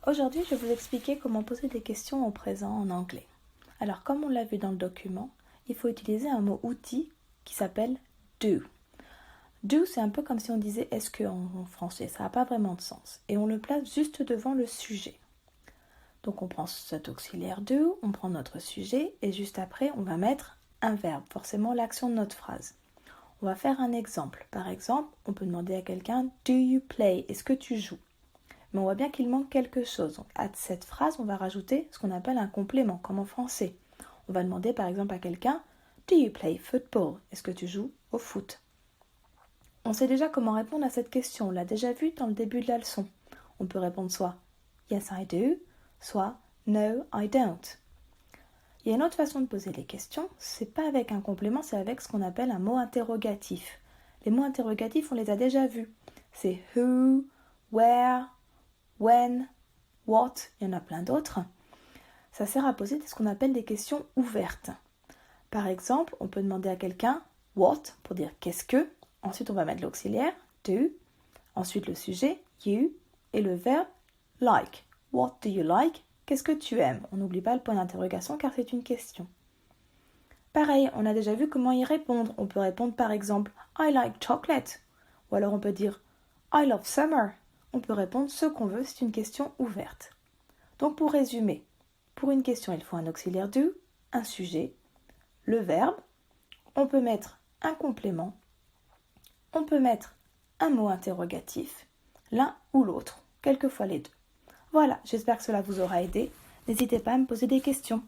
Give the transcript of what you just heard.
Aujourd'hui, je vais vous expliquer comment poser des questions au présent en anglais. Alors, comme on l'a vu dans le document, il faut utiliser un mot outil qui s'appelle do. Do, c'est un peu comme si on disait est-ce que en français, ça n'a pas vraiment de sens. Et on le place juste devant le sujet. Donc, on prend cet auxiliaire do, on prend notre sujet et juste après, on va mettre un verbe, forcément l'action de notre phrase. On va faire un exemple. Par exemple, on peut demander à quelqu'un do you play? Est-ce que tu joues? Mais on voit bien qu'il manque quelque chose. Donc à cette phrase, on va rajouter ce qu'on appelle un complément, comme en français. On va demander par exemple à quelqu'un do you play football? Est-ce que tu joues au foot? On sait déjà comment répondre à cette question. On l'a déjà vu dans le début de la leçon. On peut répondre soit yes I do, soit no I don't. Il y a une autre façon de poser les questions, c'est pas avec un complément, c'est avec ce qu'on appelle un mot interrogatif. Les mots interrogatifs, on les a déjà vus. C'est who, where, when, what, il y en a plein d'autres. Ça sert à poser ce qu'on appelle des questions ouvertes. Par exemple, on peut demander à quelqu'un what pour dire qu'est-ce que, ensuite on va mettre l'auxiliaire do, ensuite le sujet you et le verbe like. What do you like? Qu'est-ce que tu aimes? On n'oublie pas le point d'interrogation car c'est une question. Pareil, on a déjà vu comment y répondre. On peut répondre par exemple I like chocolate. Ou alors on peut dire I love summer. On peut répondre ce qu'on veut, c'est une question ouverte. Donc pour résumer, pour une question, il faut un auxiliaire do, un sujet, le verbe, on peut mettre un complément, on peut mettre un mot interrogatif, l'un ou l'autre, quelquefois les deux. Voilà, j'espère que cela vous aura aidé. N'hésitez pas à me poser des questions.